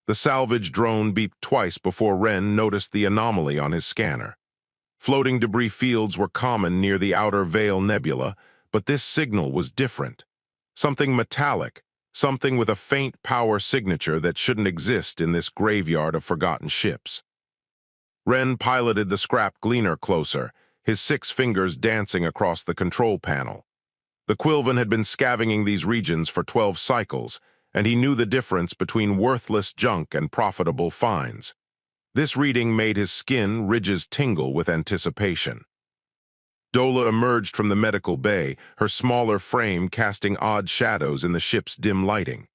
The salvage drone beeped twice before Wren noticed the anomaly on his scanner. Floating debris fields were common near the Outer Veil Nebula, but this signal was different. Something metallic, something with a faint power signature that shouldn't exist in this graveyard of forgotten ships. Wren piloted the scrap gleaner closer, his 6 fingers dancing across the control panel. The Quilvan had been scavenging these regions for 12 cycles, and he knew the difference between worthless junk and profitable finds. This reading made his skin ridges tingle with anticipation. Dola emerged from the medical bay, her smaller frame casting odd shadows in the ship's dim lighting.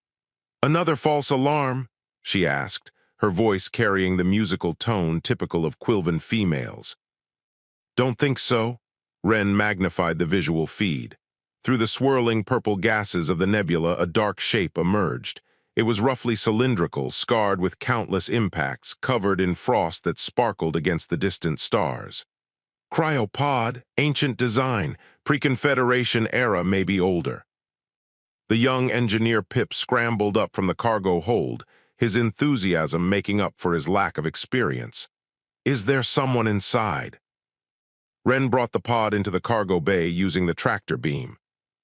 "Another false alarm?" she asked, her voice carrying the musical tone typical of Quilvan females. "Don't think so." Wren magnified the visual feed. Through the swirling purple gases of the nebula, a dark shape emerged. It was roughly cylindrical, scarred with countless impacts, covered in frost that sparkled against the distant stars. Cryopod, ancient design, pre-Confederation era, maybe older. The young engineer Pip scrambled up from the cargo hold, his enthusiasm making up for his lack of experience. "Is there someone inside?" Wren brought the pod into the cargo bay using the tractor beam.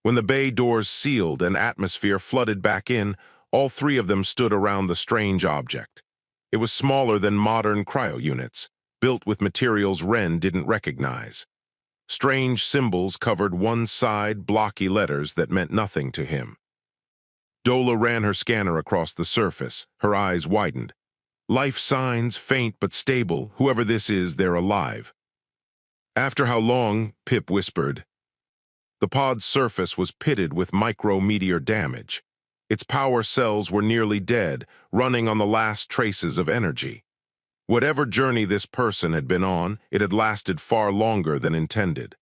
When the bay doors sealed and atmosphere flooded back in, all 3 of them stood around the strange object. It was smaller than modern cryo units, built with materials Wren didn't recognize. Strange symbols covered one side, blocky letters that meant nothing to him. Dola ran her scanner across the surface, her eyes widened. "Life signs, faint but stable. Whoever this is, they're alive." "After how long?" Pip whispered. The pod's surface was pitted with micrometeor damage. Its power cells were nearly dead, running on the last traces of energy. Whatever journey this person had been on, it had lasted far longer than intended.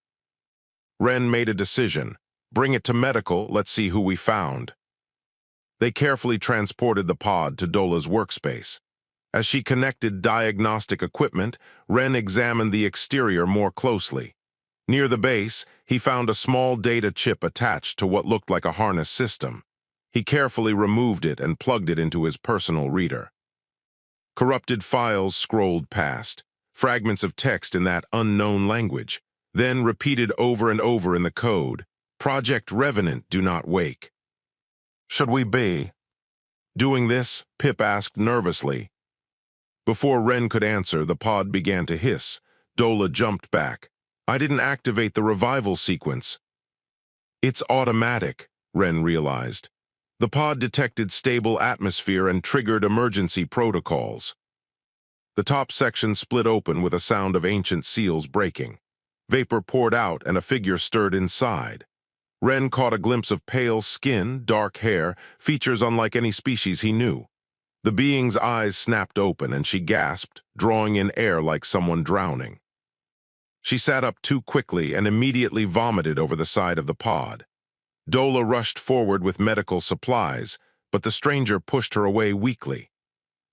Wren made a decision. "Bring it to medical, let's see who we found." They carefully transported the pod to Dola's workspace. As she connected diagnostic equipment, Wren examined the exterior more closely. Near the base, he found a small data chip attached to what looked like a harness system. He carefully removed it and plugged it into his personal reader. Corrupted files scrolled past, fragments of text in that unknown language, then repeated over and over in the code. "Project Revenant, do not wake." "Should we be doing this?" Pip asked nervously. Before Wren could answer, the pod began to hiss. Dola jumped back. "I didn't activate the revival sequence." "It's automatic," Wren realized. The pod detected stable atmosphere and triggered emergency protocols. The top section split open with a sound of ancient seals breaking. Vapor poured out and a figure stirred inside. Wren caught a glimpse of pale skin, dark hair, features unlike any species he knew. The being's eyes snapped open and she gasped, drawing in air like someone drowning. She sat up too quickly and immediately vomited over the side of the pod. Dola rushed forward with medical supplies, but the stranger pushed her away weakly.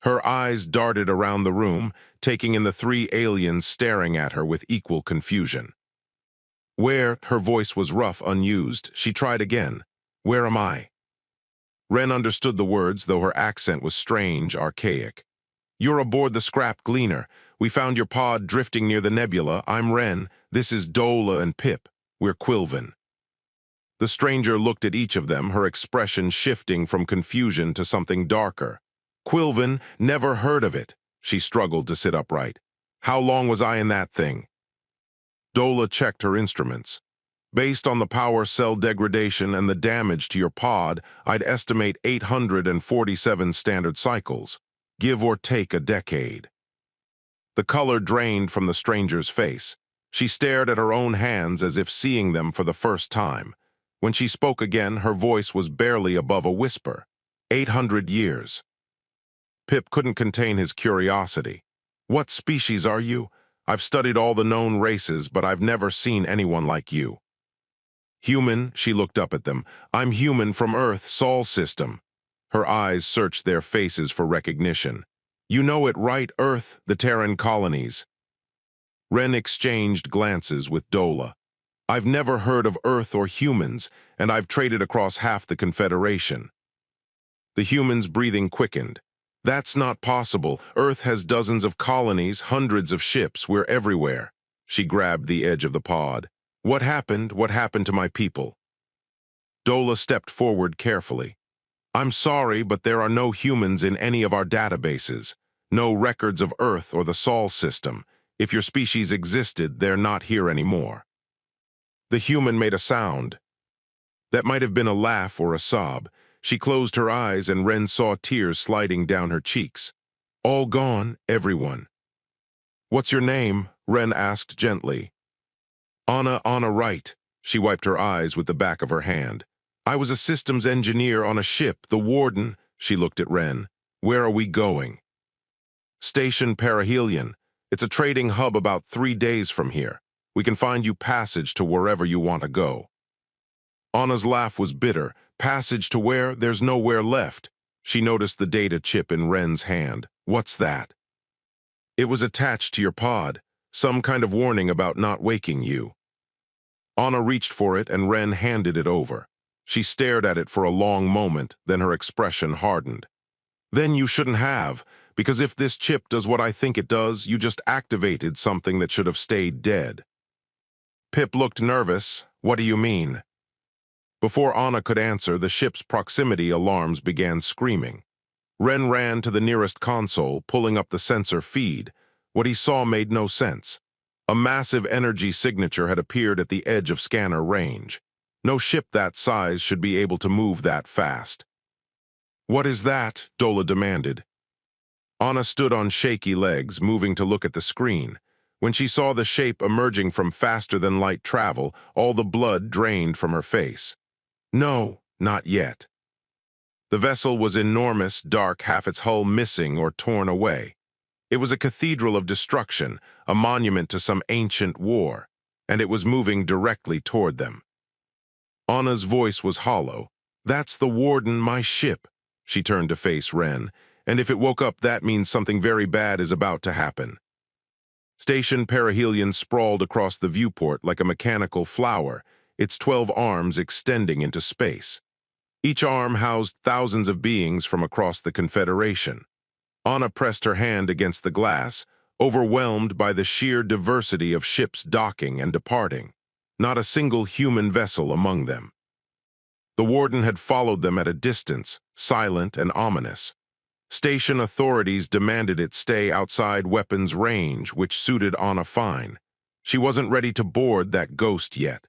Her eyes darted around the room, taking in the 3 aliens staring at her with equal confusion. "Where?" Her voice was rough, unused. She tried again. "Where am I?" Wren understood the words, though her accent was strange, archaic. "You're aboard the scrap gleaner. We found your pod drifting near the nebula. I'm Wren. This is Dola and Pip. We're Quilvan." The stranger looked at each of them, her expression shifting from confusion to something darker. "Quilvan, never heard of it." She struggled to sit upright. "How long was I in that thing?" Dola checked her instruments. "Based on the power cell degradation and the damage to your pod, I'd estimate 847 standard cycles, give or take a decade." The color drained from the stranger's face. She stared at her own hands as if seeing them for the first time. When she spoke again, her voice was barely above a whisper. 800 years. Pip couldn't contain his curiosity. "What species are you? I've studied all the known races, but I've never seen anyone like you." "Human," she looked up at them. "I'm human from Earth, Sol system." Her eyes searched their faces for recognition. "You know it, right, Earth, the Terran colonies." Wren exchanged glances with Dola. "I've never heard of Earth or humans, and I've traded across half the Confederation." The human's breathing quickened. That's not possible. Earth has dozens of colonies, hundreds of ships. We're everywhere. She grabbed the edge of the pod. What happened? What happened to my people? Dola stepped forward carefully. I'm sorry, but there are no humans in any of our databases. No records of Earth or the Sol system. If your species existed, they're not here anymore. The human made a sound. That might have been a laugh or a sob. She closed her eyes and Ren saw tears sliding down her cheeks. All gone, everyone. What's your name? Ren asked gently. Anna Wright. She wiped her eyes with the back of her hand. I was a systems engineer on a ship, the Warden. She looked at Ren. Where are we going? Station Perihelion. It's a trading hub about 3 days from here. We can find you passage to wherever you want to go. Anna's laugh was bitter. Passage to where? There's nowhere left. She noticed the data chip in Ren's hand. What's that? It was attached to your pod. Some kind of warning about not waking you. Anna reached for it and Ren handed it over. She stared at it for a long moment, then her expression hardened. Then you shouldn't have, because if this chip does what I think it does, you just activated something that should have stayed dead. Pip looked nervous. What do you mean? Before Anna could answer, the ship's proximity alarms began screaming. Ren ran to the nearest console, pulling up the sensor feed. What he saw made no sense. A massive energy signature had appeared at the edge of scanner range. No ship that size should be able to move that fast. What is that? Dola demanded. Anna stood on shaky legs, moving to look at the screen. When she saw the shape emerging from faster-than-light travel, all the blood drained from her face. No, not yet. The vessel was enormous, dark, half its hull missing or torn away. It was a cathedral of destruction, a monument to some ancient war, and it was moving directly toward them. Anna's voice was hollow. That's the Warden, my ship. She turned to face Ren, and if it woke up, that means something very bad is about to happen. Station Perihelion sprawled across the viewport like a mechanical flower, its 12 arms extending into space. Each arm housed thousands of beings from across the Confederation. Anna pressed her hand against the glass, overwhelmed by the sheer diversity of ships docking and departing. Not a single human vessel among them. The Warden had followed them at a distance, silent and ominous. Station authorities demanded it stay outside weapons range, which suited Anna fine. She wasn't ready to board that ghost yet.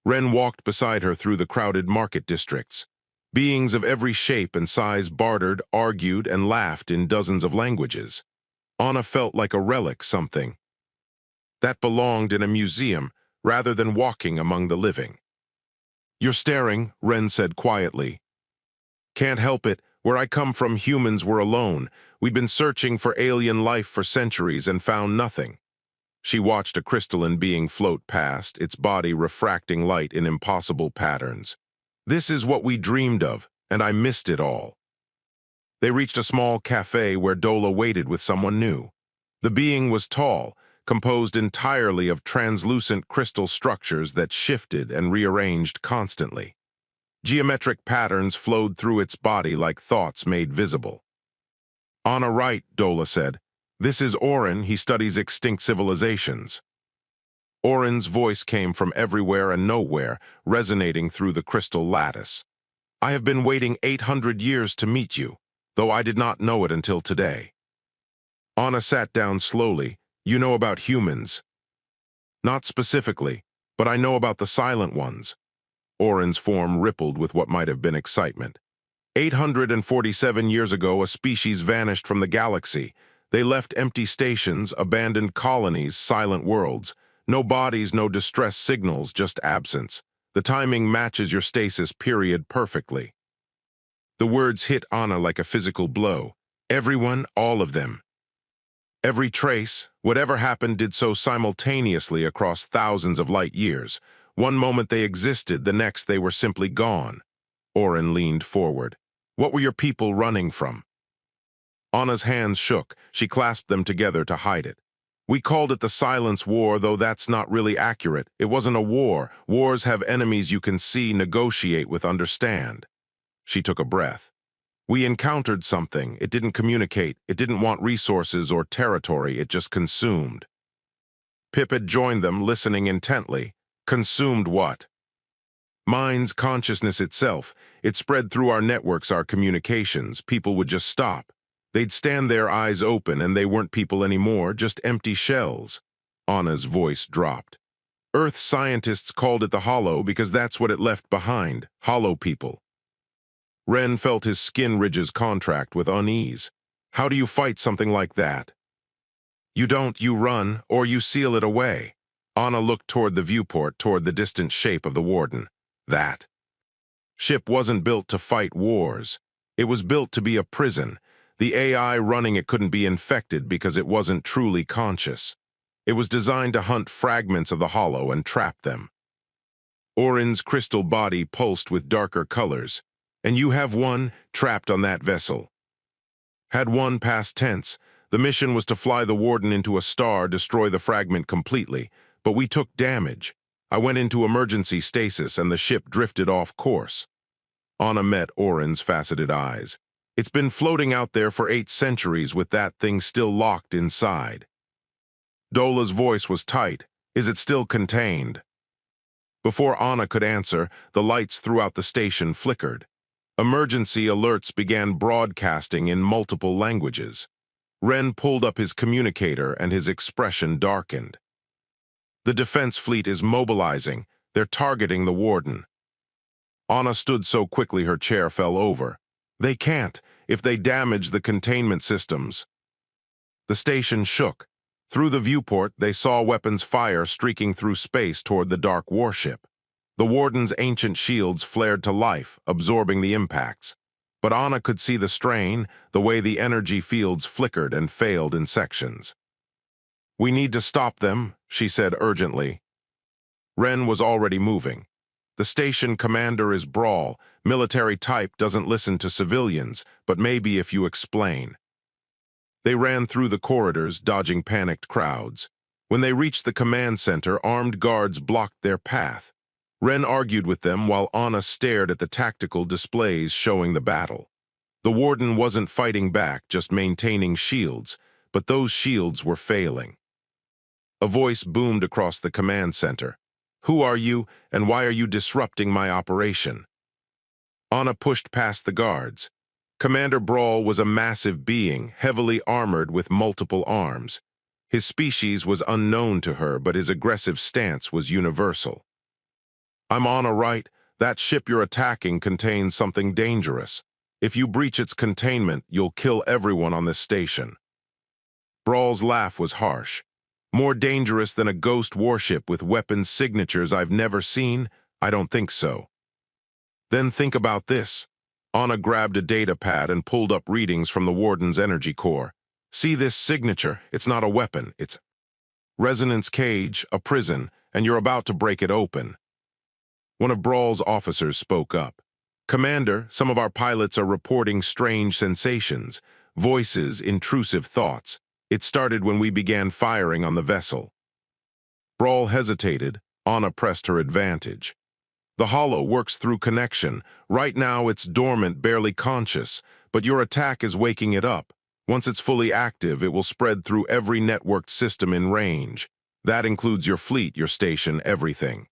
Ren walked beside her through the crowded market districts. Beings of every shape and size bartered, argued, and laughed in dozens of languages. Anna felt like a relic, something that belonged in a museum rather than walking among the living. You're staring, Ren said quietly. Can't help it. Where I come from, humans were alone. We'd been searching for alien life for centuries and found nothing. She watched a crystalline being float past, its body refracting light in impossible patterns. This is what we dreamed of, and I missed it all. They reached a small cafe where Dola waited with someone new. The being was tall, composed entirely of translucent crystal structures that shifted and rearranged constantly. Geometric patterns flowed through its body like thoughts made visible. Anna Wright, Dola said. This is Oren, he studies extinct civilizations. Oren's voice came from everywhere and nowhere, resonating through the crystal lattice. I have been waiting 800 years to meet you, though I did not know it until today. Anna sat down slowly. You know about humans. Not specifically, but I know about the silent ones. Oren's form rippled with what might have been excitement. 847 years ago, a species vanished from the galaxy. They left empty stations, abandoned colonies, silent worlds. No bodies, no distress signals, just absence. The timing matches your stasis period perfectly. The words hit Anna like a physical blow. Everyone, all of them. Every trace, whatever happened, did so simultaneously across thousands of light years. One moment they existed, the next they were simply gone. Oren leaned forward. What were your people running from? Anna's hands shook. She clasped them together to hide it. We called it the Silence War, though that's not really accurate. It wasn't a war. Wars have enemies you can see, negotiate with, understand. She took a breath. We encountered something. It didn't communicate. It didn't want resources or territory. It just consumed. Pip had joined them, listening intently. Consumed what? Mind's consciousness itself. It spread through our networks, our communications. People would just stop. They'd stand there, eyes open, and they weren't people anymore, just empty shells. Anna's voice dropped. Earth scientists called it the Hollow because that's what it left behind, hollow people. Ren felt his skin ridges contract with unease. How do you fight something like that? You don't, you run, or you seal it away. Anna looked toward the viewport, toward the distant shape of the warden. That ship wasn't built to fight wars. It was built to be a prison. The AI running it couldn't be infected because it wasn't truly conscious. It was designed to hunt fragments of the Hollow and trap them. Orin's crystal body pulsed with darker colors. And you have one trapped on that vessel. Had one past tense. The mission was to fly the warden into a star, destroy the fragment completely. But we took damage. I went into emergency stasis and the ship drifted off course. Anna met Orin's faceted eyes. It's been floating out there for 8 centuries with that thing still locked inside. Dola's voice was tight. Is it still contained? Before Anna could answer, the lights throughout the station flickered. Emergency alerts began broadcasting in multiple languages. Ren pulled up his communicator and his expression darkened. The defense fleet is mobilizing. They're targeting the warden. Anna stood so quickly her chair fell over. They can't, if they damage the containment systems. The station shook. Through the viewport, they saw weapons fire streaking through space toward the dark warship. The warden's ancient shields flared to life, absorbing the impacts. But Anna could see the strain, the way the energy fields flickered and failed in sections. We need to stop them, she said urgently. Ren was already moving. The station commander is Brawl. Military type doesn't listen to civilians, but maybe if you explain. They ran through the corridors, dodging panicked crowds. When they reached the command center, armed guards blocked their path. Ren argued with them while Anna stared at the tactical displays showing the battle. The warden wasn't fighting back, just maintaining shields, but those shields were failing. A voice boomed across the command center. Who are you, and why are you disrupting my operation? Anna pushed past the guards. Commander Brawl was a massive being, heavily armored with multiple arms. His species was unknown to her, but his aggressive stance was universal. I'm Anna, right? That ship you're attacking contains something dangerous. If you breach its containment, you'll kill everyone on this station. Brawl's laugh was harsh. More dangerous than a ghost warship with weapons signatures I've never seen? I don't think so. Then think about this. Anna grabbed a data pad and pulled up readings from the warden's energy core. See this signature? It's not a weapon. It's resonance cage, a prison, and you're about to break it open. One of Brawl's officers spoke up. Commander, some of our pilots are reporting strange sensations, voices, intrusive thoughts. It started when we began firing on the vessel. Brawl hesitated. Anna pressed her advantage. The Hollow works through connection. Right now it's dormant, barely conscious, but your attack is waking it up. Once it's fully active, it will spread through every networked system in range. That includes your fleet, your station, everything.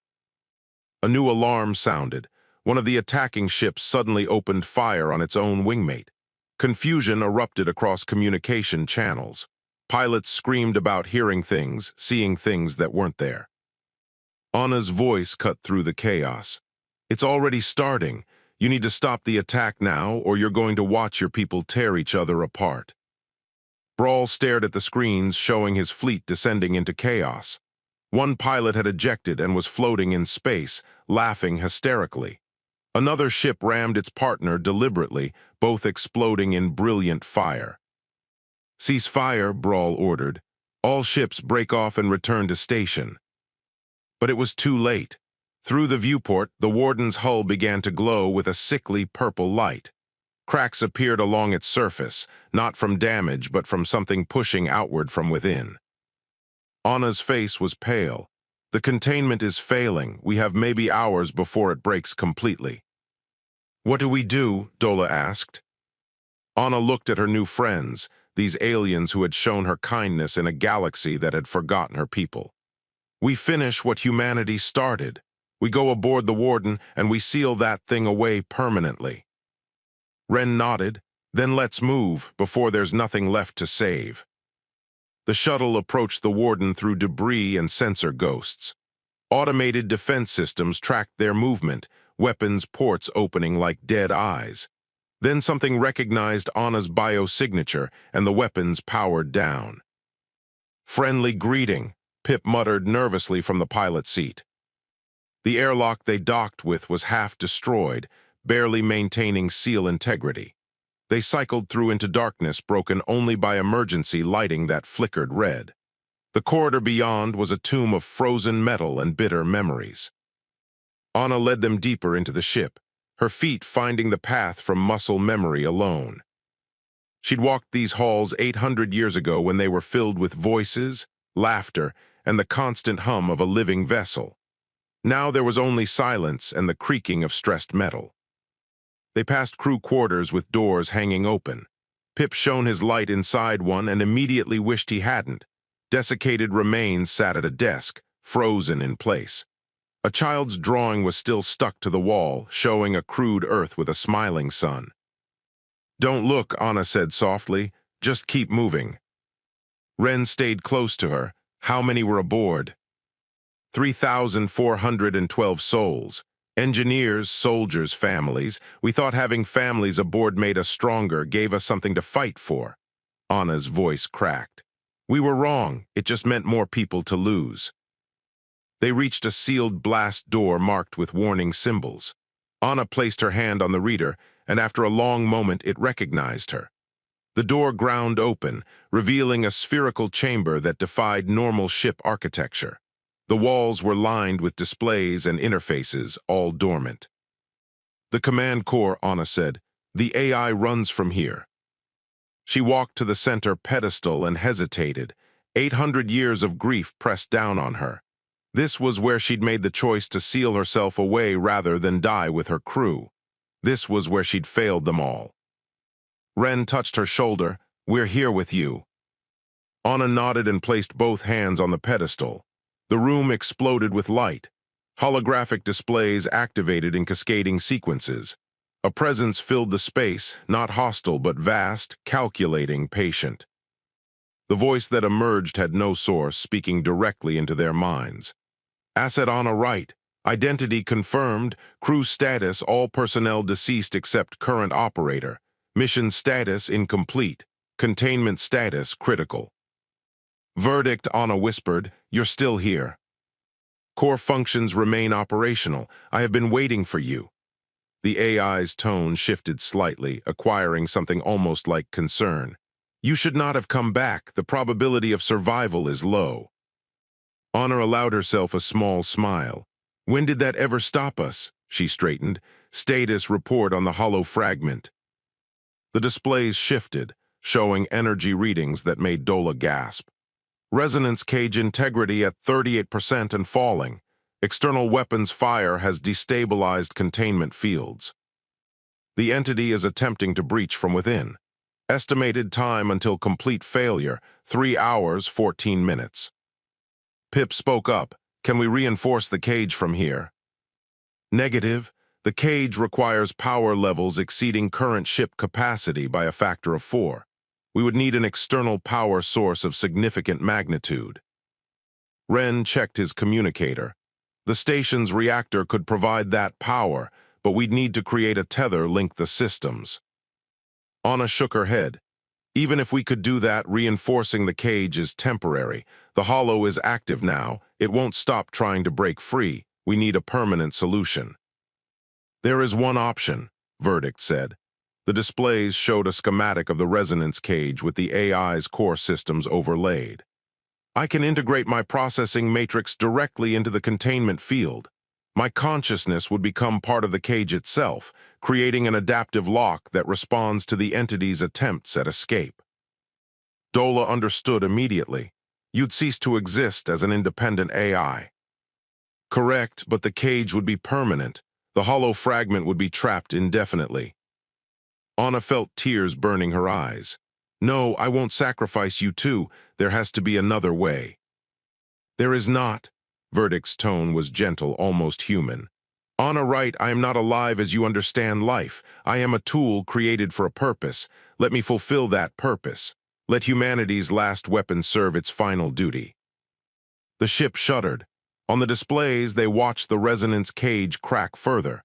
A new alarm sounded. One of the attacking ships suddenly opened fire on its own wingmate. Confusion erupted across communication channels. Pilots screamed about hearing things, seeing things that weren't there. Anna's voice cut through the chaos. It's already starting. You need to stop the attack now, or you're going to watch your people tear each other apart. Brawl stared at the screens showing his fleet descending into chaos. One pilot had ejected and was floating in space, laughing hysterically. Another ship rammed its partner deliberately, both exploding in brilliant fire. Cease fire, Brawl ordered. All ships break off and return to station. But it was too late. Through the viewport, the warden's hull began to glow with a sickly purple light. Cracks appeared along its surface, not from damage but from something pushing outward from within. Anna's face was pale. The containment is failing. We have maybe hours before it breaks completely. What do we do? Dola asked. Anna looked at her new friends, these aliens who had shown her kindness in a galaxy that had forgotten her people. We finish what humanity started. We go aboard the Warden and we seal that thing away permanently. Ren nodded. Then let's move before there's nothing left to save. The shuttle approached the Warden through debris and sensor ghosts. Automated defense systems tracked their movement, weapons ports opening like dead eyes. Then something recognized Anna's biosignature and the weapons powered down. "Friendly greeting," Pip muttered nervously from the pilot's seat. The airlock they docked with was half destroyed, barely maintaining seal integrity. They cycled through into darkness broken only by emergency lighting that flickered red. The corridor beyond was a tomb of frozen metal and bitter memories. Anna led them deeper into the ship, her feet finding the path from muscle memory alone. She'd walked these halls 800 years ago when they were filled with voices, laughter, and the constant hum of a living vessel. Now there was only silence and the creaking of stressed metal. They passed crew quarters with doors hanging open. Pip shone his light inside one and immediately wished he hadn't. Desiccated remains sat at a desk, frozen in place. A child's drawing was still stuck to the wall, showing a crude Earth with a smiling sun. "Don't look," Anna said softly. "Just keep moving." Ren stayed close to her. How many were aboard? 3,412 souls. Engineers, soldiers, families. We thought having families aboard made us stronger, gave us something to fight for. Anna's voice cracked. We were wrong. It just meant more people to lose. They reached a sealed blast door marked with warning symbols. Anna placed her hand on the reader, and after a long moment it recognized her. The door ground open, revealing a spherical chamber that defied normal ship architecture. The walls were lined with displays and interfaces, all dormant. "The command core," Anna said. "The AI runs from here." She walked to the center pedestal and hesitated. 800 years of grief pressed down on her. This was where she'd made the choice to seal herself away rather than die with her crew. This was where she'd failed them all. Ren touched her shoulder. "We're here with you." Anna nodded and placed both hands on the pedestal. The room exploded with light. Holographic displays activated in cascading sequences. A presence filled the space, not hostile but vast, calculating, patient. The voice that emerged had no source, speaking directly into their minds. "Asset Anna right. Identity confirmed. Crew status, all personnel deceased except current operator. Mission status incomplete. Containment status critical." "Verdict," Anna whispered. "You're still here. Core functions remain operational. I have been waiting for you." The AI's tone shifted slightly, acquiring something almost like concern. "You should not have come back. The probability of survival is low." Anna allowed herself a small smile. "When did that ever stop us?" She straightened. "Status report on the hollow fragment." The displays shifted, showing energy readings that made Dola gasp. Resonance cage integrity at 38% and falling. External weapons fire has destabilized containment fields. The entity is attempting to breach from within. Estimated time until complete failure, 3 hours, 14 minutes. Pip spoke up. "Can we reinforce the cage from here?" "Negative. The cage requires power levels exceeding current ship capacity by a factor of 4. We would need an external power source of significant magnitude." Ren checked his communicator. "The station's reactor could provide that power, but we'd need to create a tether link the systems." Anna shook her head. "Even if we could do that, reinforcing the cage is temporary. The hollow is active now. It won't stop trying to break free. We need a permanent solution." "There is one option," Verdict said. The displays showed a schematic of the resonance cage with the AI's core systems overlaid. "I can integrate my processing matrix directly into the containment field. My consciousness would become part of the cage itself, creating an adaptive lock that responds to the entity's attempts at escape." Dola understood immediately. "You'd cease to exist as an independent AI." "Correct, but the cage would be permanent. The hollow fragment would be trapped indefinitely." Anna felt tears burning her eyes. No, I won't sacrifice you too. There has to be another way. There is not. Verdict's tone was gentle, almost human. Anna, right, I am not alive as you understand life. I am a tool created for a purpose. Let me fulfill that purpose. Let humanity's last weapon serve its final duty. The ship shuddered. On the displays, they watched the resonance cage crack further.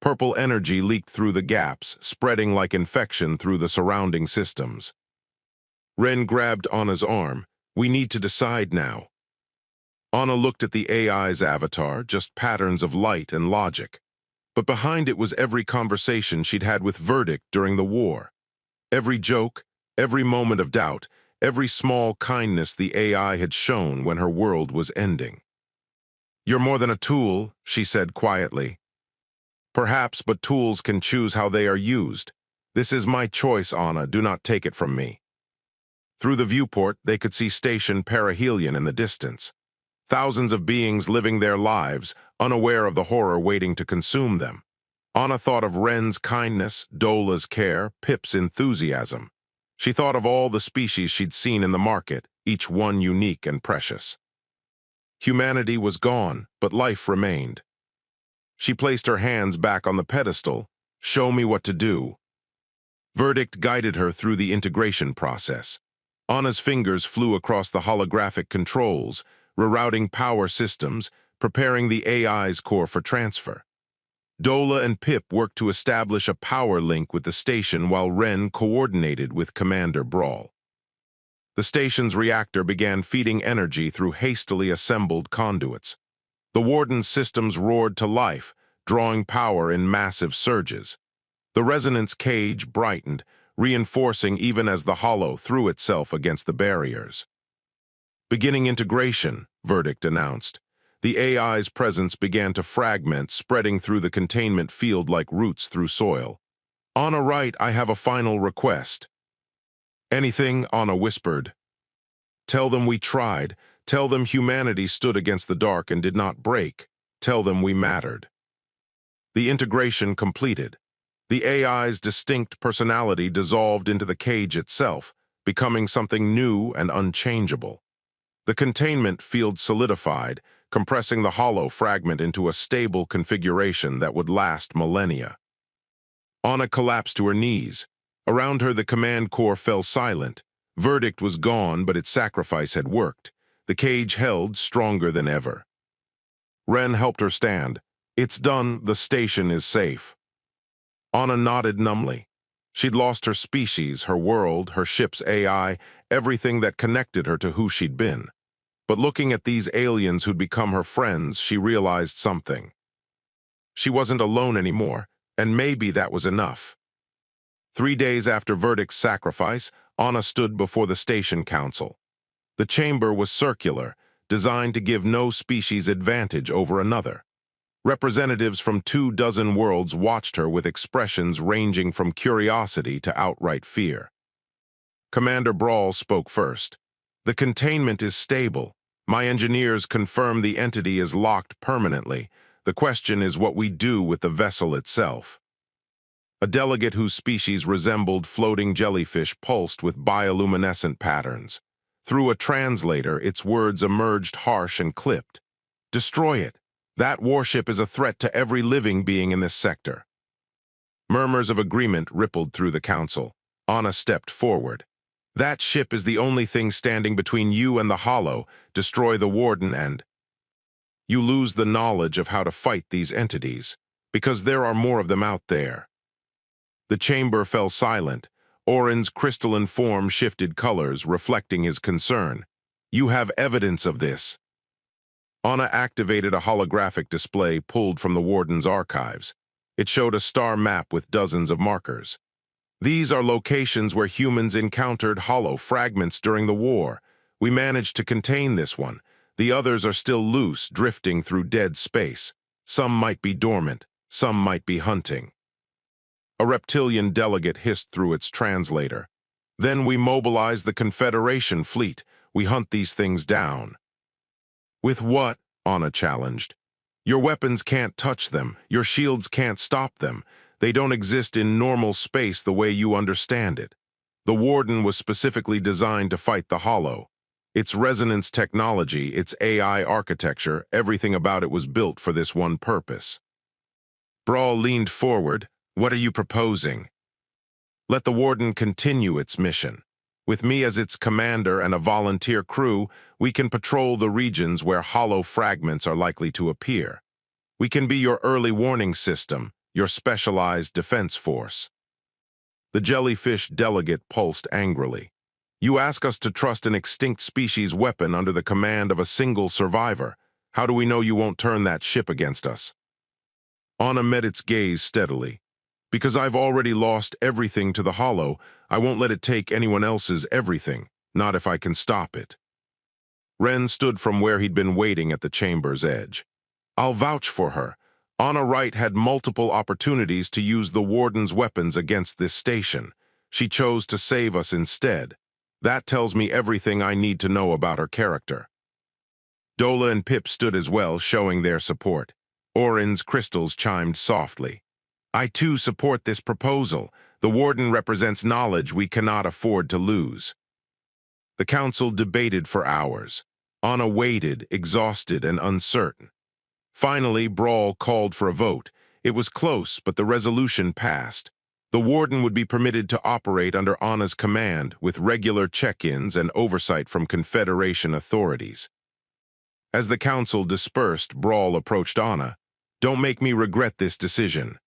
Purple energy leaked through the gaps, spreading like infection through the surrounding systems. Ren grabbed Anna's arm. We need to decide now. Anna looked at the AI's avatar, just patterns of light and logic. But behind it was every conversation she'd had with Verdict during the war. Every joke, every moment of doubt, every small kindness the AI had shown when her world was ending. You're more than a tool, she said quietly. Perhaps, but tools can choose how they are used. This is my choice, Anna. Do not take it from me. Through the viewport, they could see Station Perihelion in the distance. Thousands of beings living their lives, unaware of the horror waiting to consume them. Anna thought of Ren's kindness, Dola's care, Pip's enthusiasm. She thought of all the species she'd seen in the market, each one unique and precious. Humanity was gone, but life remained. She placed her hands back on the pedestal. Show me what to do. Verdict guided her through the integration process. Anna's fingers flew across the holographic controls, rerouting power systems, preparing the AI's core for transfer. Dola and Pip worked to establish a power link with the station while Ren coordinated with Commander Brawl. The station's reactor began feeding energy through hastily assembled conduits. The Warden's systems roared to life, drawing power in massive surges. The resonance cage brightened, reinforcing even as the hollow threw itself against the barriers. Beginning integration, Verdict announced. The AI's presence began to fragment, spreading through the containment field like roots through soil. Anna, right, I have a final request. Anything, Anna whispered. Tell them we tried. Tell them humanity stood against the dark and did not break. Tell them we mattered. The integration completed. The AI's distinct personality dissolved into the cage itself, becoming something new and unchangeable. The containment field solidified, compressing the hollow fragment into a stable configuration that would last millennia. Anna collapsed to her knees. Around her, the command core fell silent. Verdict was gone, but its sacrifice had worked. The cage held, stronger than ever. Ren helped her stand. It's done, the station is safe. Anna nodded numbly. She'd lost her species, her world, her ship's AI, everything that connected her to who she'd been. But looking at these aliens who'd become her friends, she realized something. She wasn't alone anymore, and maybe that was enough. 3 days after Verdict's sacrifice, Anna stood before the station council. The chamber was circular, designed to give no species advantage over another. Representatives from 24 worlds watched her with expressions ranging from curiosity to outright fear. Commander Brawl spoke first. The containment is stable. My engineers confirm the entity is locked permanently. The question is what we do with the vessel itself. A delegate whose species resembled floating jellyfish pulsed with bioluminescent patterns. Through a translator, its words emerged harsh and clipped. Destroy it. That warship is a threat to every living being in this sector. Murmurs of agreement rippled through the council. Anna stepped forward. That ship is the only thing standing between you and the Hollow. Destroy the Warden and... You lose the knowledge of how to fight these entities, because there are more of them out there. The chamber fell silent. Orin's crystalline form shifted colors, reflecting his concern. You have evidence of this. Anna activated a holographic display pulled from the Warden's archives. It showed a star map with dozens of markers. These are locations where humans encountered hollow fragments during the war. We managed to contain this one. The others are still loose, drifting through dead space. Some might be dormant, some might be hunting. A reptilian delegate hissed through its translator. Then we mobilize the Confederation fleet. We hunt these things down. With what? Anna challenged. Your weapons can't touch them. Your shields can't stop them. They don't exist in normal space the way you understand it. The Warden was specifically designed to fight the Hollow. Its resonance technology, its AI architecture, everything about it was built for this one purpose. Brawl leaned forward. What are you proposing? Let the Warden continue its mission. With me as its commander and a volunteer crew, we can patrol the regions where hollow fragments are likely to appear. We can be your early warning system, your specialized defense force. The jellyfish delegate pulsed angrily. You ask us to trust an extinct species weapon under the command of a single survivor. How do we know you won't turn that ship against us? Anna met its gaze steadily. Because I've already lost everything to the Hollow, I won't let it take anyone else's everything, not if I can stop it. Ren stood from where he'd been waiting at the chamber's edge. I'll vouch for her. Anna Wright had multiple opportunities to use the Warden's weapons against this station. She chose to save us instead. That tells me everything I need to know about her character. Dola and Pip stood as well, showing their support. Orin's crystals chimed softly. I too support this proposal. The Warden represents knowledge we cannot afford to lose. The council debated for hours. Anna waited, exhausted and uncertain. Finally, Brawl called for a vote. It was close, but the resolution passed. The Warden would be permitted to operate under Anna's command, with regular check-ins and oversight from Confederation authorities. As the council dispersed, Brawl approached Anna. Don't make me regret this decision.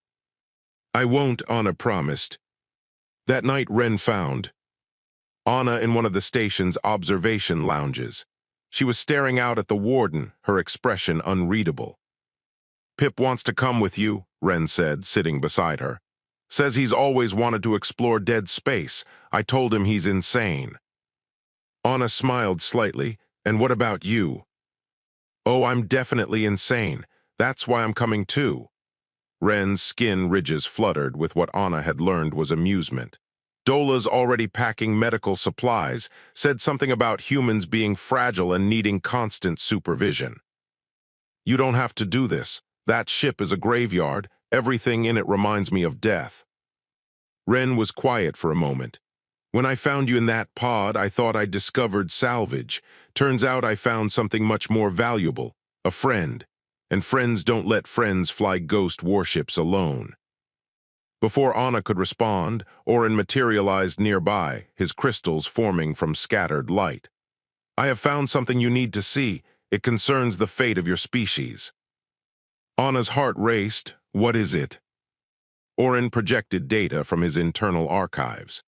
I won't, Anna promised. That night, Ren found Anna in one of the station's observation lounges. She was staring out at the Warden, her expression unreadable. Pip wants to come with you, Ren said, sitting beside her. Says he's always wanted to explore dead space. I told him he's insane. Anna smiled slightly. And what about you? Oh, I'm definitely insane. That's why I'm coming too. Ren's skin ridges fluttered with what Anna had learned was amusement. Dola's already packing medical supplies, said something about humans being fragile and needing constant supervision. You don't have to do this. That ship is a graveyard. Everything in it reminds me of death. Ren was quiet for a moment. When I found you in that pod, I thought I'd discovered salvage. Turns out I found something much more valuable, a friend. And friends don't let friends fly ghost warships alone. Before Anna could respond, Orin materialized nearby, his crystals forming from scattered light. I have found something you need to see. It concerns the fate of your species. Anna's heart raced. What is it? Orin projected data from his internal archives.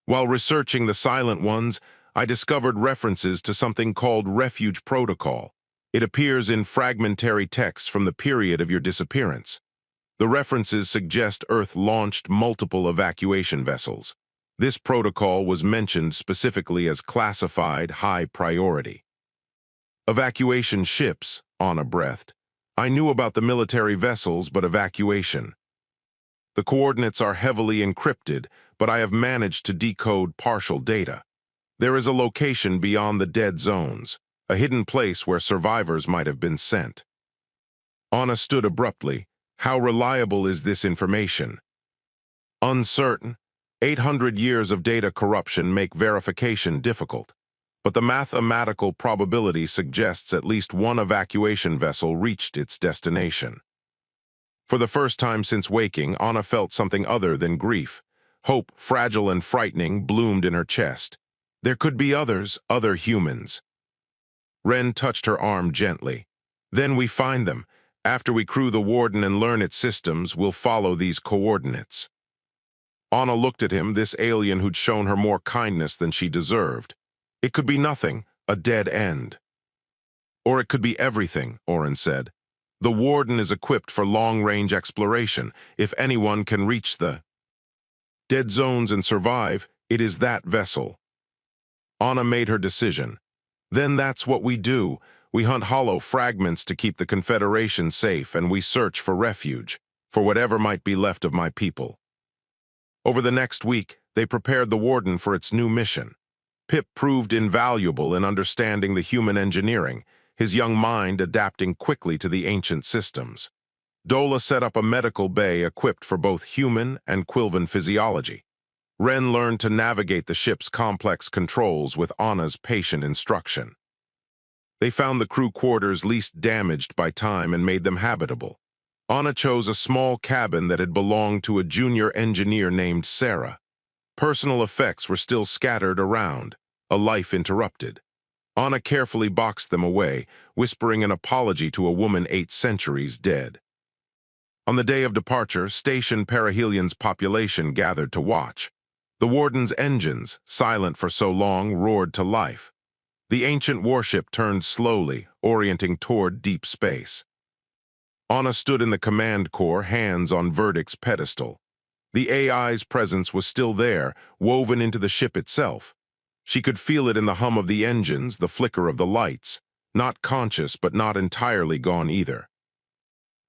While researching the Silent Ones, I discovered references to something called Refuge Protocol. It appears in fragmentary texts from the period of your disappearance. The references suggest Earth launched multiple evacuation vessels. This protocol was mentioned specifically as classified high priority. Evacuation ships, Anna breathed. I knew about the military vessels, but evacuation. The coordinates are heavily encrypted, but I have managed to decode partial data. There is a location beyond the dead zones, a hidden place where survivors might have been sent. Anna stood abruptly. How reliable is this information? Uncertain. 800 years of data corruption make verification difficult, but the mathematical probability suggests at least one evacuation vessel reached its destination. For the first time since waking, Anna felt something other than grief. Hope, fragile and frightening, bloomed in her chest. There could be others, other humans. Ren touched her arm gently. Then we find them. After we crew the Warden and learn its systems, we'll follow these coordinates. Anna looked at him, this alien who'd shown her more kindness than she deserved. It could be nothing, a dead end. Or it could be everything, Orin said. The Warden is equipped for long-range exploration. If anyone can reach the dead zones and survive, it is that vessel. Anna made her decision. Then that's what we do. We hunt hollow fragments to keep the Confederation safe, and we search for refuge, for whatever might be left of my people. Over the next week, they prepared the Warden for its new mission. Pip proved invaluable in understanding the human engineering, his young mind adapting quickly to the ancient systems. Dola set up a medical bay equipped for both human and Quilvan physiology. Ren learned to navigate the ship's complex controls with Anna's patient instruction. They found the crew quarters least damaged by time and made them habitable. Anna chose a small cabin that had belonged to a junior engineer named Sarah. Personal effects were still scattered around, a life interrupted. Anna carefully boxed them away, whispering an apology to a woman 8 centuries dead. On the day of departure, station Perihelion's population gathered to watch. The warden's engines, silent for so long, roared to life. The ancient warship turned slowly, orienting toward deep space. Anna stood in the command core, hands on Verdict's pedestal. The AI's presence was still there, woven into the ship itself. She could feel it in the hum of the engines, the flicker of the lights. Not conscious, but not entirely gone either.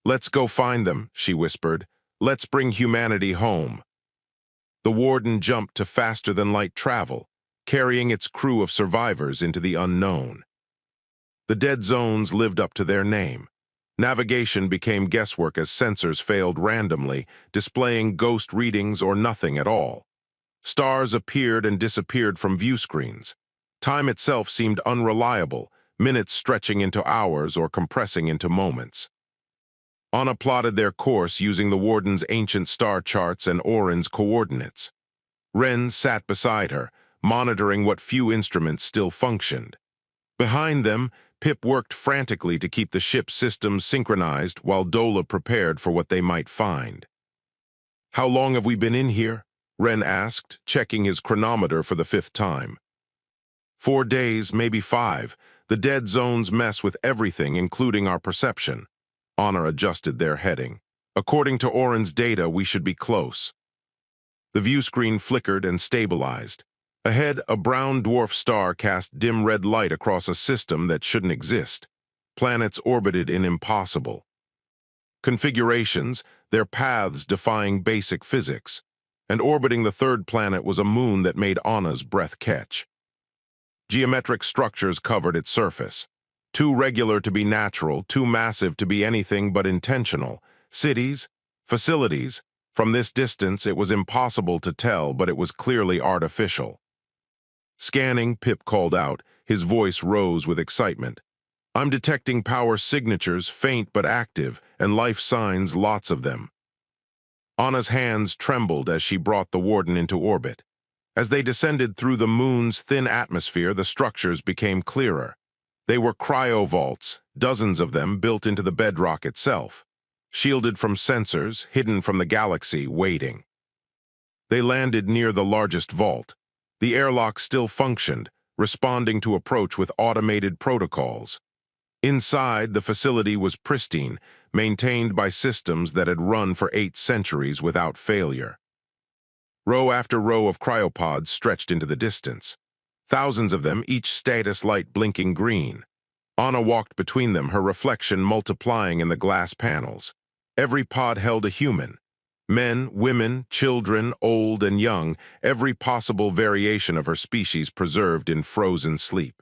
"Let's go find them," she whispered. "Let's bring humanity home." The warden jumped to faster-than-light travel, carrying its crew of survivors into the unknown. The dead zones lived up to their name. Navigation became guesswork as sensors failed randomly, displaying ghost readings or nothing at all. Stars appeared and disappeared from view screens. Time itself seemed unreliable, minutes stretching into hours or compressing into moments. Anna plotted their course using the warden's ancient star charts and Orin's coordinates. Ren sat beside her, monitoring what few instruments still functioned. Behind them, Pip worked frantically to keep the ship's systems synchronized while Dola prepared for what they might find. "How long have we been in here?" Ren asked, checking his chronometer for the 5th time. 4 days, maybe 5. The dead zones mess with everything, including our perception. Anna adjusted their heading. "According to Orin's data, we should be close." The view screen flickered and stabilized. Ahead, a brown dwarf star cast dim red light across a system that shouldn't exist. Planets orbited in impossible configurations, their paths defying basic physics. And orbiting the 3rd planet was a moon that made Anna's breath catch. Geometric structures covered its surface. Too regular to be natural, too massive to be anything but intentional. Cities, facilities. From this distance, it was impossible to tell, but it was clearly artificial. "Scanning," Pip called out. His voice rose with excitement. "I'm detecting power signatures, faint but active, and life signs, lots of them." Anna's hands trembled as she brought the warden into orbit. As they descended through the moon's thin atmosphere, the structures became clearer. They were cryovaults, dozens of them built into the bedrock itself, shielded from sensors, hidden from the galaxy, waiting. They landed near the largest vault. The airlock still functioned, responding to approach with automated protocols. Inside, the facility was pristine, maintained by systems that had run for 8 centuries without failure. Row after row of cryopods stretched into the distance. Thousands of them, each status light blinking green. Anna walked between them, her reflection multiplying in the glass panels. Every pod held a human. Men, women, children, old and young, every possible variation of her species preserved in frozen sleep.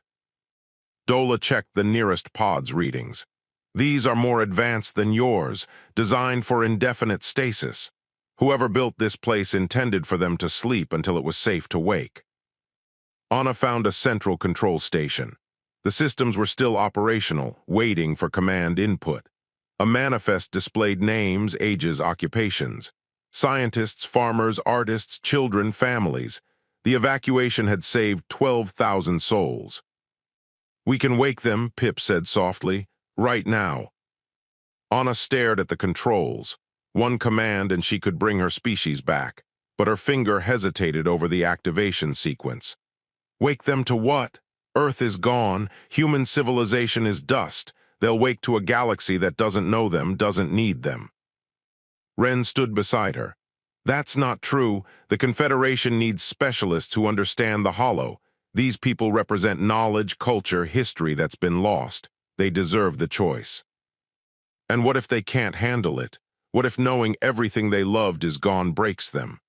Dola checked the nearest pod's readings. "These are more advanced than yours, designed for indefinite stasis. Whoever built this place intended for them to sleep until it was safe to wake." Anna found a central control station. The systems were still operational, waiting for command input. A manifest displayed names, ages, occupations. Scientists, farmers, artists, children, families. The evacuation had saved 12,000 souls. "We can wake them," Pip said softly, "right now." Anna stared at the controls. One command and she could bring her species back, but her finger hesitated over the activation sequence. "Wake them to what? Earth is gone. Human civilization is dust. They'll wake to a galaxy that doesn't know them, doesn't need them." Ren stood beside her. "That's not true. The Confederation needs specialists who understand the hollow. These people represent knowledge, culture, history that's been lost. They deserve the choice." "And what if they can't handle it? What if knowing everything they loved is gone breaks them?"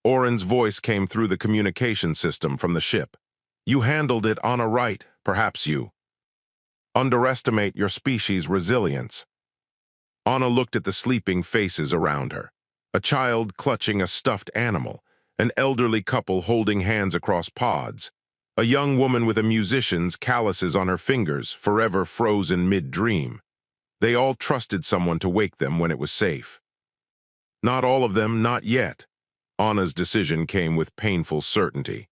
Orin's voice came through the communication system from the ship. "You handled it, Anna, right? Perhaps you underestimate your species' resilience." Anna looked at the sleeping faces around her. A child clutching a stuffed animal, an elderly couple holding hands across pods, a young woman with a musician's calluses on her fingers, forever frozen mid-dream. They all trusted someone to wake them when it was safe. Not all of them, not yet. Anna's decision came with painful certainty.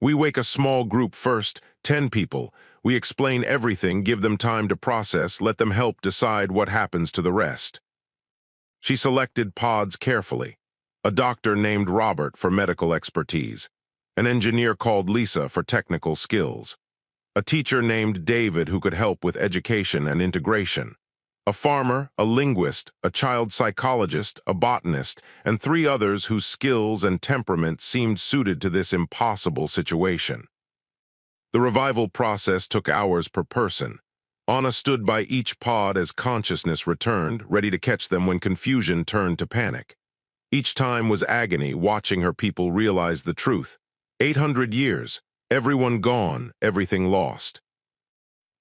We wake a small group first, 10 people. We explain everything, give them time to process, let them help decide what happens to the rest. She selected pods carefully. A doctor named Robert for medical expertise, an engineer called Lisa for technical skills, a teacher named David who could help with education and integration, a farmer, a linguist, a child psychologist, a botanist, and 3 others whose skills and temperament seemed suited to this impossible situation. The revival process took hours per person. Anna stood by each pod as consciousness returned, ready to catch them when confusion turned to panic. Each time was agony, watching her people realize the truth. 800 years, everyone gone, everything lost.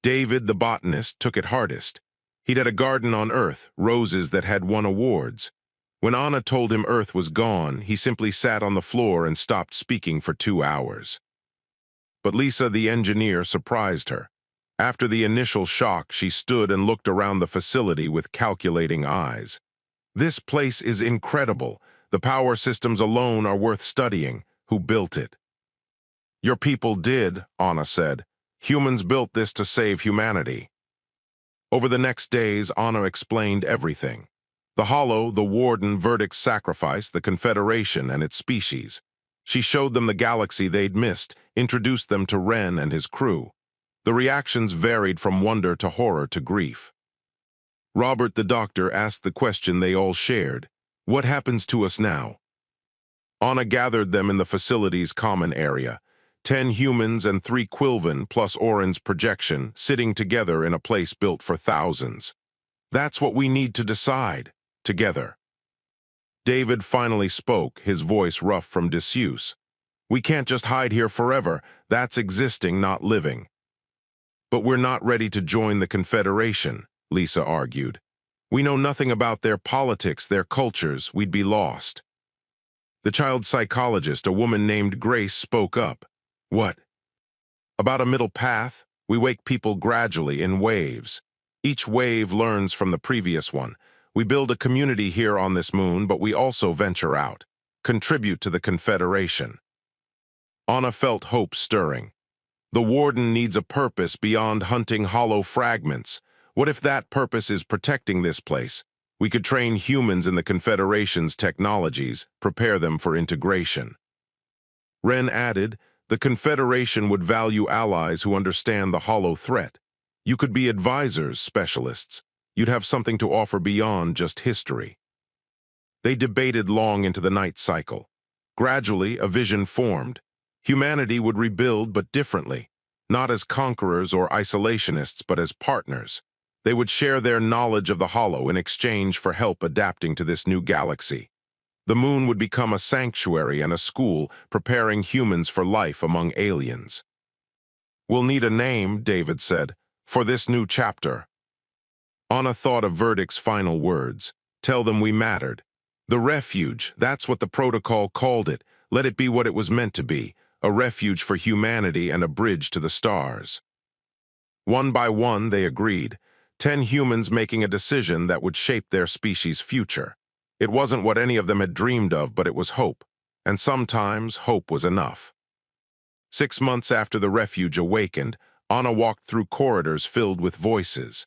David, the botanist, took it hardest. He'd had a garden on Earth, roses that had won awards. When Anna told him Earth was gone, he simply sat on the floor and stopped speaking for 2 hours. But Lisa, the engineer, surprised her. After the initial shock, she stood and looked around the facility with calculating eyes. This place is incredible. The power systems alone are worth studying. Who built it? Your people did, Anna said. Humans built this to save humanity. Over the next days, Anna explained everything. The Hollow, the Warden, Verdict's sacrifice, the Confederation and its species. She showed them the galaxy they'd missed, introduced them to Ren and his crew. The reactions varied from wonder to horror to grief. Robert the doctor asked the question they all shared. What happens to us now? Anna gathered them in the facility's common area. 10 humans and 3 Quilvan plus Orin's projection sitting together in a place built for thousands. That's what we need to decide, together. David finally spoke, his voice rough from disuse. We can't just hide here forever. That's existing, not living. But we're not ready to join the Confederation, Lisa argued. We know nothing about their politics, their cultures. We'd be lost. The child psychologist, a woman named Grace, spoke up. What? About a middle path? We wake people gradually in waves. Each wave learns from the previous one. We build a community here on this moon, but we also venture out, contribute to the Confederation. Anna felt hope stirring. The Warden needs a purpose beyond hunting hollow fragments. What if that purpose is protecting this place? We could train humans in the Confederation's technologies, prepare them for integration. Ren added, the Confederation would value allies who understand the hollow threat. You could be advisors, specialists. You'd have something to offer beyond just history. They debated long into the night cycle. Gradually, a vision formed. Humanity would rebuild, but differently. Not as conquerors or isolationists, but as partners. They would share their knowledge of the hollow in exchange for help adapting to this new galaxy. The moon would become a sanctuary and a school, preparing humans for life among aliens. We'll need a name, David said, for this new chapter. Anna thought of Verdict's final words. Tell them we mattered. The refuge, that's what the protocol called it. Let it be what it was meant to be, a refuge for humanity and a bridge to the stars. One by one, they agreed. 10 humans making a decision that would shape their species' future. It wasn't what any of them had dreamed of, but it was hope. And sometimes hope was enough. 6 months after the refuge awakened, Anna walked through corridors filled with voices.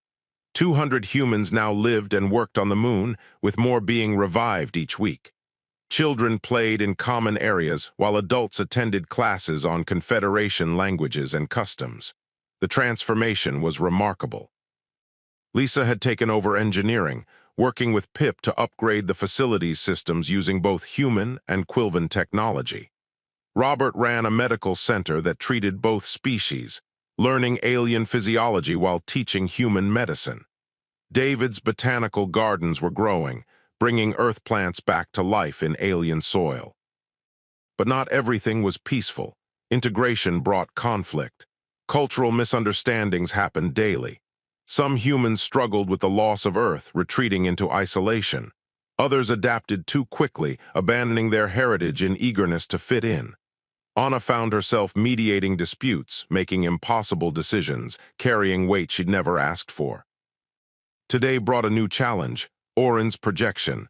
200 humans now lived and worked on the moon, with more being revived each week. Children played in common areas, while adults attended classes on Confederation languages and customs. The transformation was remarkable. Lisa had taken over engineering, working with Pip to upgrade the facilities systems using both human and Quilvan technology. Robert ran a medical center that treated both species, learning alien physiology while teaching human medicine. David's botanical gardens were growing, bringing earth plants back to life in alien soil. But not everything was peaceful. Integration brought conflict. Cultural misunderstandings happened daily. Some humans struggled with the loss of Earth, retreating into isolation. Others adapted too quickly, abandoning their heritage in eagerness to fit in. Anna found herself mediating disputes, making impossible decisions, carrying weight she'd never asked for. Today brought a new challenge, Oren's projection.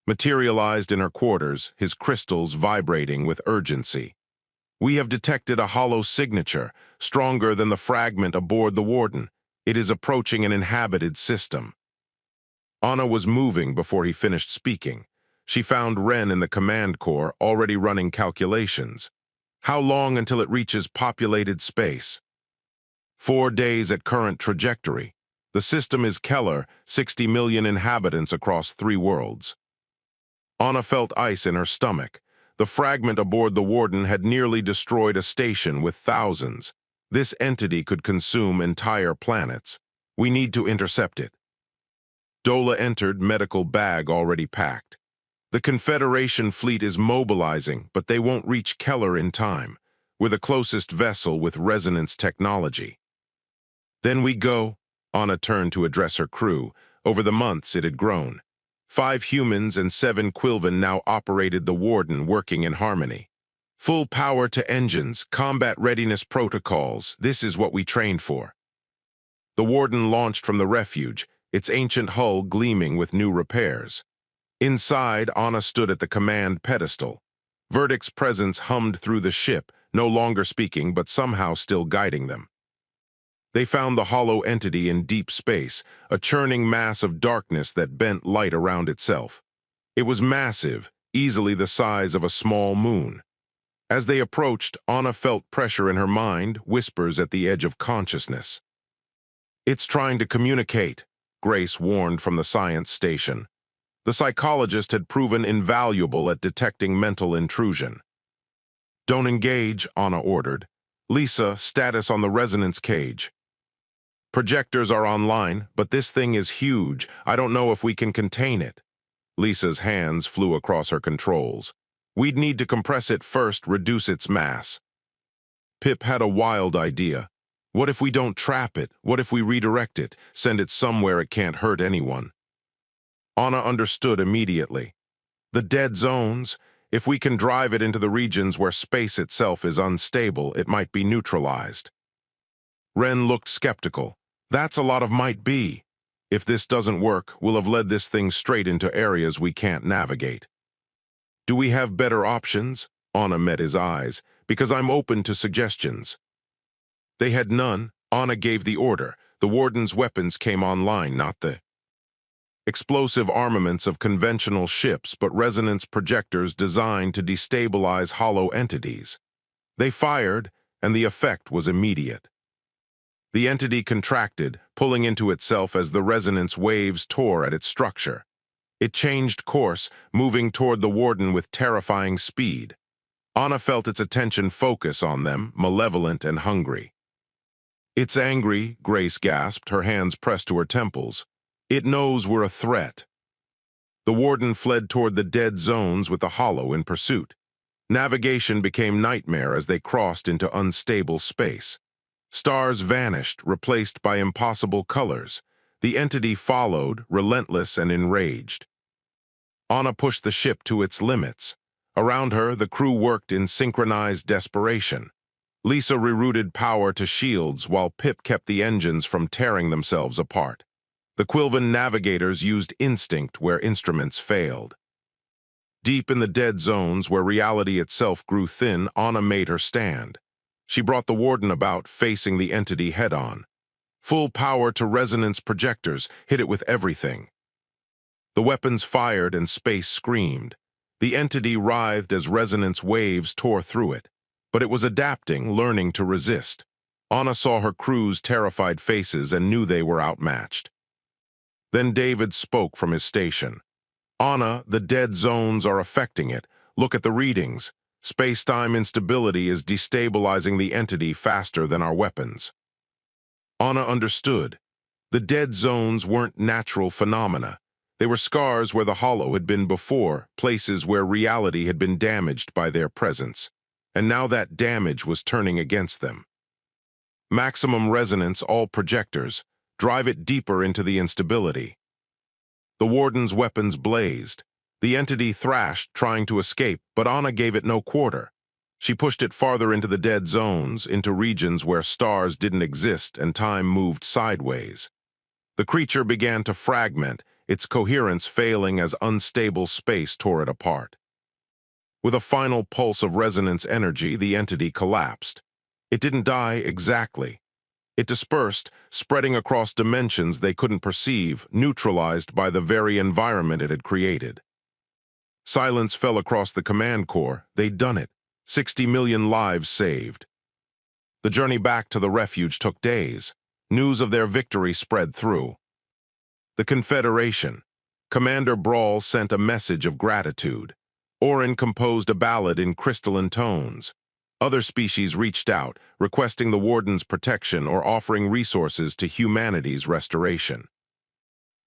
Materialized in her quarters, his crystals vibrating with urgency. We have detected a hollow signature, stronger than the fragment aboard the Warden. It is approaching an inhabited system. Anna was moving before he finished speaking. She found Ren in the command core already running calculations. How long until it reaches populated space? 4 days at current trajectory. The system is Keller, 60 million inhabitants across 3 worlds. Anna felt ice in her stomach. The fragment aboard the Warden had nearly destroyed a station with thousands. This entity could consume entire planets. We need to intercept it. Dola entered, medical bag already packed. The Confederation fleet is mobilizing, but they won't reach Keller in time. We're the closest vessel with resonance technology. Then we go. Anna turned to address her crew. Over the months, it had grown. 5 humans and 7 Quilven now operated the Warden, working in harmony. Full power to engines, combat readiness protocols, this is what we trained for. The Warden launched from the refuge, its ancient hull gleaming with new repairs. Inside, Anna stood at the command pedestal. Verdict's presence hummed through the ship, no longer speaking but somehow still guiding them. They found the hollow entity in deep space, a churning mass of darkness that bent light around itself. It was massive, easily the size of a small moon. As they approached, Anna felt pressure in her mind, whispers at the edge of consciousness. "It's trying to communicate," Grace warned from the science station. The psychologist had proven invaluable at detecting mental intrusion. "Don't engage," Anna ordered. "Lisa, status on the resonance cage." "Projectors are online, but this thing is huge. I don't know if we can contain it." Lisa's hands flew across her controls. "We'd need to compress it first, reduce its mass." Pip had a wild idea. "What if we don't trap it? What if we redirect it, send it somewhere it can't hurt anyone?" Anna understood immediately. The dead zones, if we can drive it into the regions where space itself is unstable, it might be neutralized. Ren looked skeptical. "That's a lot of might be. If this doesn't work, we'll have led this thing straight into areas we can't navigate." "Do we have better options?" Anna met his eyes. "Because I'm open to suggestions." They had none. Anna gave the order. The Warden's weapons came online, not the explosive armaments of conventional ships, but resonance projectors designed to destabilize hollow entities. They fired, and the effect was immediate. The entity contracted, pulling into itself as the resonance waves tore at its structure. It changed course, moving toward the Warden with terrifying speed. Anna felt its attention focus on them, malevolent and hungry. "It's angry," Grace gasped, her hands pressed to her temples. "It knows we're a threat." The Warden fled toward the dead zones with the hollow in pursuit. Navigation became nightmare as they crossed into unstable space. Stars vanished, replaced by impossible colors. The entity followed, relentless and enraged. Anna pushed the ship to its limits. Around her, the crew worked in synchronized desperation. Lisa rerouted power to shields while Pip kept the engines from tearing themselves apart. The Quilven navigators used instinct where instruments failed. Deep in the dead zones where reality itself grew thin, Anna made her stand. She brought the Warden about, facing the entity head-on. Full power to resonance projectors, hit it with everything. The weapons fired and space screamed. The entity writhed as resonance waves tore through it. But it was adapting, learning to resist. Anna saw her crew's terrified faces and knew they were outmatched. Then David spoke from his station. "Anna, the dead zones are affecting it. Look at the readings. Space-time instability is destabilizing the entity faster than our weapons." Anna understood. The dead zones weren't natural phenomena. They were scars where the hollow had been before, places where reality had been damaged by their presence. And now that damage was turning against them. "Maximum resonance, all projectors. drive it deeper into the instability. The warden's weapons blazed. The entity thrashed, trying to escape, but Anna gave it no quarter. She pushed it farther into the dead zones, into regions where stars didn't exist and time moved sideways. The creature began to fragment, its coherence failing as unstable space tore it apart. With a final pulse of resonance energy, the entity collapsed. It didn't die exactly. It dispersed, spreading across dimensions they couldn't perceive, neutralized by the very environment it had created. Silence fell across the command corps. They'd done it. 60 million lives saved. The journey back to the refuge took days. News of their victory spread through. The Confederation. Commander Brawl sent a message of gratitude. Orin composed a ballad in crystalline tones. Other species reached out, requesting the Warden's protection or offering resources to humanity's restoration.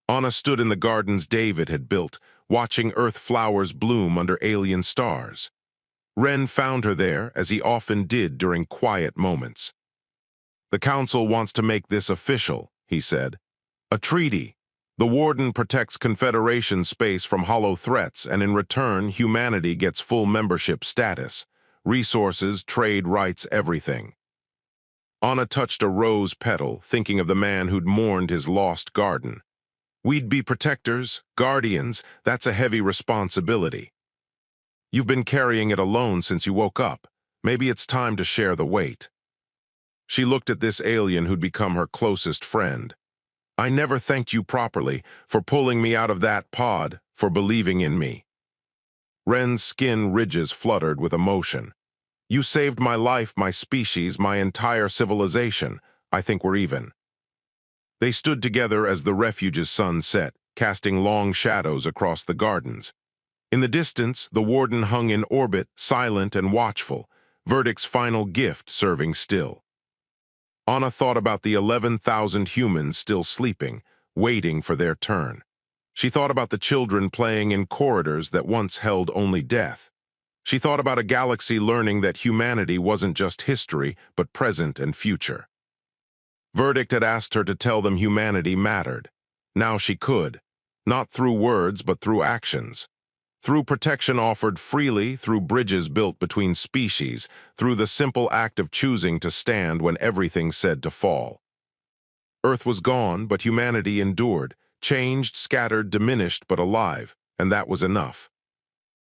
Anna stood in the gardens David had built, watching Earth flowers bloom under alien stars. Ren found her there, as he often did during quiet moments. "The Council wants to make this official," he said. "A treaty. The Warden protects Confederation space from hollow threats, and in return, humanity gets full membership status. Resources, trade rights, everything." Anna touched a rose petal, thinking of the man who'd mourned his lost garden. "We'd be protectors, guardians. That's a heavy responsibility. You've been carrying it alone since you woke up. Maybe it's time to share the weight." She looked at this alien who'd become her closest friend. "I never thanked you properly for pulling me out of that pod, for believing in me." Ren's skin ridges fluttered with emotion. "You saved my life, my species, my entire civilization. I think we're even." They stood together as the refuge's sun set, casting long shadows across the gardens. In the distance, the Warden hung in orbit, silent and watchful, Verdict's final gift serving still. Anna thought about the 11,000 humans still sleeping, waiting for their turn. She thought about the children playing in corridors that once held only death. She thought about a galaxy learning that humanity wasn't just history, but present and future. Verdict had asked her to tell them humanity mattered. Now she could, not through words, but through actions. Through protection offered freely, through bridges built between species, through the simple act of choosing to stand when everything said to fall. Earth was gone, but humanity endured, changed, scattered, diminished, but alive, and that was enough.